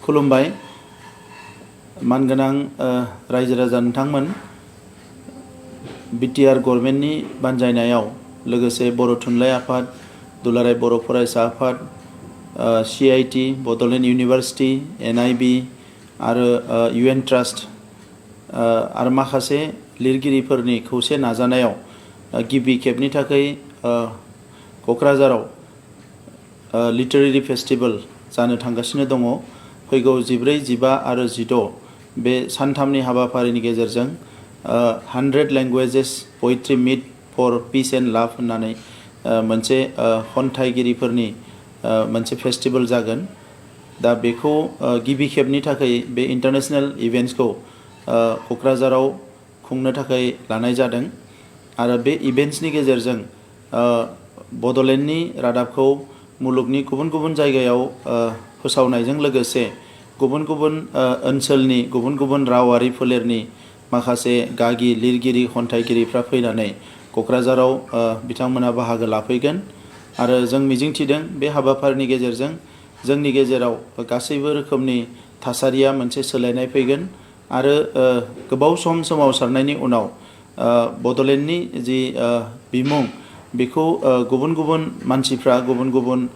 खुलुमबाय मानगोनां रायजो राजा नोंथांमोन बिटिआर गभर्नमेन्टनि बानजायनायाव लोगोसे बर' थुनलाइ आफाद दुलाराय बर' फरायसा आफाद CIT बड'लेण्ड इउनिभार्सिटी NIB आरो UN ट्रास्ट आरो माखासे लिरगिरिफोरनि खौसे नाजानायाव गिबि खेबनि थाखाय क'क्राझाराव लिटारेरि फेस्टिवल जानो थांगासिनो दङ। फैगौ 14, 15 आरो 16 बे सानथामनि हाबाफारिनि गेजेरजों 100 languages poetry meet for peace and love होननानै मोनसे खन्थाइगिरिफोरनि मोनसे फेस्टिवल जागोन। दा बेखौ गिबि खेबनि थाखाय बे इंटरनेशनल इवेंट्सखौ क'क्राझाराव खुंनो थाखाय लानाय जादों आरो बे इवेंट्सनि गेजेरजों बड'लेण्डनि रादाबखौ मुलुगनि गुबुन गुबुन जायगायाव फोसावनायजों लोगोसे गुबुन गुबुन ओनसोलनि गुबुन गुबुन रावारि फोलेरनि माखासे गागि लिरगिरि खन्थाइगिरिफ्रा फैनानै क'क्राझाराव बिथांमोना बाहागो लाफैगोन आरो जों मिजिंथिदों बे हाबाफारिनि गेजेरजों जोंनि गेजेराव गासैबो रोखोमनि थासारिया मोनसे सोलायनाय फैगोन आरो गोबाव सम सोमावसारनायनि उनाव बड'लेण्डनि जि बिमुं बेखौ गुबुन गुबुन मानसिफ्रा गुबुन गुबुन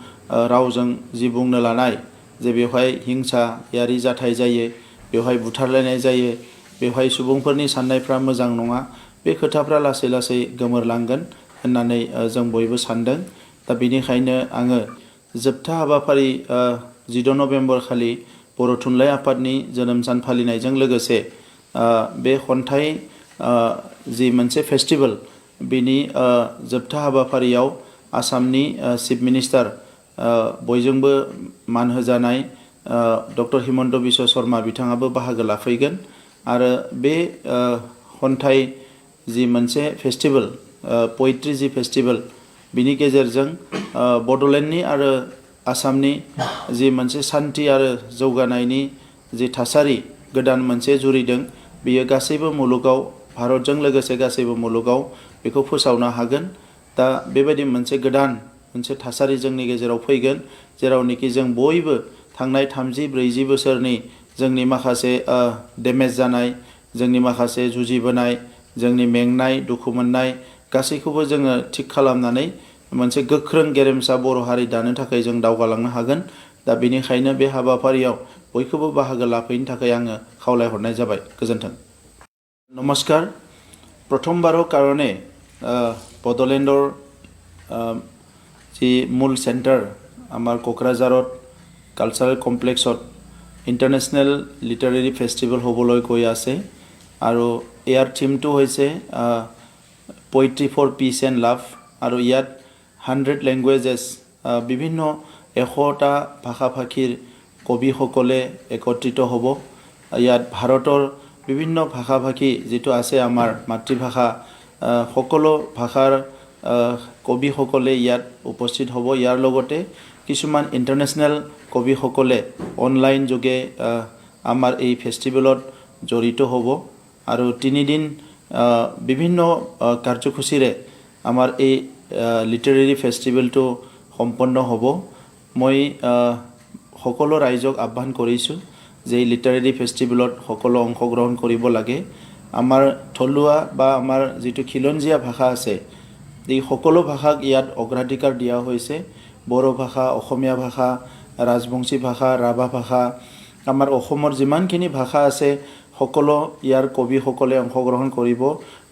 रावजों जि बुंनो लानाय जे बेवहाय हिंसायारि जाथाय जायो, बेवहाय बुथारलायनाय जायो, बेवहाय सुबुंफोरनि साननायफ्रा मोजां नङा, बे खोथाफ्रा लासै लासै गोमोरलांगोन होननानै जों बयबो सानदों। दा बेनिखायनो आङो जोबथा हाबाफारि 14 नभेम्बर खालि बर' थुनलाइ आफादनि जोनोम सान फालिनायजों लोगोसे बे खन्थाइ जि मोनसे फेस्टिवल बिनि जोबथा हाबाफारियाव आसामनि चिफ मिनिस्टार बयजोंबो मान होजानाय डक्टर हिमन्त बिश्व शर्मा बिथाङाबो बाहागो लाफैगोन आरो बे खन्थाइ जि मोनसे फेस्टिवल पोएट्री जि फेस्टिवल बिनि गेजेरजों बड'लेण्डनि आरो आसामनि जि मोनसे शान्ति आरो जौगानायनि जि थासारि गोदान मोनसे जुरिदों बियो गासैबो मुलुगाव भारतजों लोगोसे गासैबो मुलुगाव बेखौ फोसावनो हागोन। दा बेबायदि मोनसे गोदान मोनसे थासारि जोंनि गेजेराव फैगोन जेरावनोखि जों बयबो थांनाय 30-40 बोसोरनि जोंनि माखासे डेमेज जानाय जोंनि माखासे जुजिबोनाय जोंनि मेंनाय दुखु मोननाय गासैखौबो जोङो थिग खालामनानै मोनसे गोख्रों गेरेमसा बर' हारि दानो थाखाय जों दावगालांनो हागोन। दा बेनिखायनो बे हाबाफारियाव बयखौबो बाहागो लाफैनो थाखाय आङो खावलायहरनाय जाबाय। गोजोन्थों। नमस्कार। प्रथमबारों कारणे बड'लेण्डर जी मूल सेंटर आमार क'क्राझारत कालचारेल कम्प्लेक्सत इंटरनेशनल लिटारेरी फेस्टिवल हबलै गई आसे आरो यार थीमटो होइसे poetry for peace and love आरो यात 100 लैंग्वेजेस विभिन्न 100टा भाषा भाषीर कवि सकले एकत्रित हब। यात भारतर विभिन्न भाषा भाषी जितो आसे आमार मातृभाषा सकलो भाषार कवि सकले यात उपस्थित हब। यार लगते किछुमान इंटरनेशनल कवि सकले ऑनलाइन जोगे आमार এই फेस्टिवलत जड़ित हब आरो 3 दिन विभिन्न कार्यसूचीरे आमार এই लिटारेरी फेस्टिवलটো सम्पन्न हब। मैं सकलो राइजक आह्वान करिछु जे लिटारेरी फेस्टिवलत सकलो अंशग्रहण करिब लागे। आमार थलुआ बा आमार जितु खिलंजिया भाषा आछे এই सकलो भाषाक ইয়াত अग्राधिकार दिया होइसे। बर' भाषा, अসমীয়া भाषा, राजबंशी भाषा, राभा भाषा आमार अहोमर जिमानखिनि भाषा आछे सकलो यार कवि सकले अंशग्रहण करिब।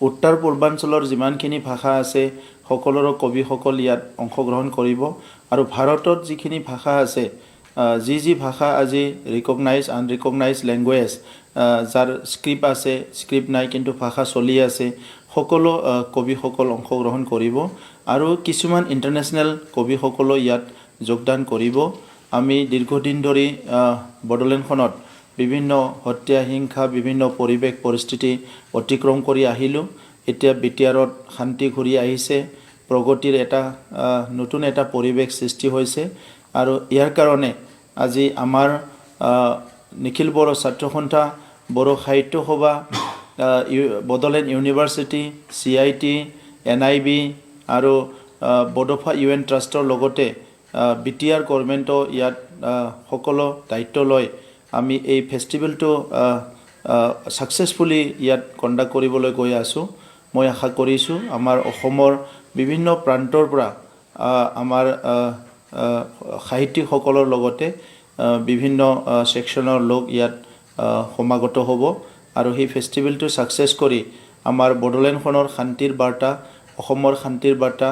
उत्तर पूर्वांचलर जिमानखिनि भाषा आछे सकलोर कवि सकल यात अंशग्रहण करिब आरो भारतत जिखिनि भाषा आछे जी भाषा আজি रिकगनाइज आनरिकगनाइज लैंग्वेज जार स्क्रिप्ट आछे स्क्रिप्ट नाइ किन्तु भाषा चलि आछे सकलो कवि सकल अंशग्रहण करिब आरो किछुमान इंटरनेशनल कवि सकलो यात योगदान करिब। आमी दीर्घदिन धरि बड'लेण्डखনত विभिन्न हत्या हिंसा विभिन्न परिवेश परिस्थिति अतिक्रम करि आहिलु। एतिया बिटिआरत शांति घुरि आहिसे प्रगतिर एटा नतुन एटा परिवेश सृष्टि होइसे आरो यार कारणे আজি आमार निखिल बर' छात्र सन्था बर' साहित्य सभा बड'लेण्ड इउनिभार्सिटी CIT NIB आरो बड'फा UN ट्रास्टर लगते बिटिआर गभर्नमेन्टो यात सकलो दायित्व लय আমি এই ফেষ্টিভেলটো ছাকচেছফুলি ইয়াত কণ্ডাক্ট কৰিবলৈ গৈ আছোঁ। মই আশা কৰিছোঁ আমাৰ অসমৰ বিভিন্ন প্ৰান্তৰ পৰা আমাৰ সাহিত্যিকসকলৰ লগতে বিভিন্ন ছেকশ্যনৰ লোক ইয়াত সমাগত হ'ব আৰু সেই ফেষ্টিভেলটো ছাকচেছ কৰি আমাৰ বড়োলেণ্ডখনৰ শান্তিৰ বাৰ্তা, অসমৰ শান্তিৰ বাৰ্তা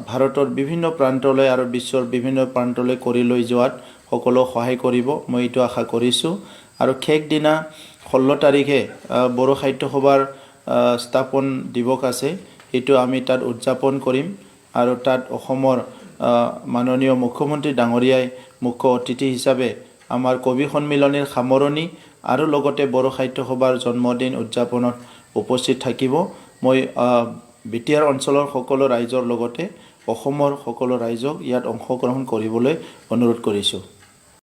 ভাৰতৰ বিভিন্ন প্ৰান্তলৈ আৰু বিশ্বৰ বিভিন্ন প্ৰান্তলৈ কৰি লৈ যোৱাত সকলো সহায় কৰিব, মই এইটো আশা কৰিছোঁ। আৰু শেষ দিনা 16 তাৰিখে বড়ো সাহিত্য সভাৰ স্থাপন দিৱস আছে, সেইটো আমি তাত উদযাপন কৰিম আৰু তাত অসমৰ মাননীয় মুখ্যমন্ত্ৰী ডাঙৰীয়াই মুখ্য অতিথি হিচাপে আমাৰ কবি সন্মিলনীৰ সামৰণি আৰু লগতে বড়ো সাহিত্য সভাৰ জন্মদিন উদযাপনত উপস্থিত থাকিব। মই বিটিআৰ অঞ্চলৰ সকলো ৰাইজৰ লগতে অসমৰ সকলো ৰাইজক ইয়াত অংশগ্ৰহণ কৰিবলৈ অনুৰোধ কৰিছোঁ।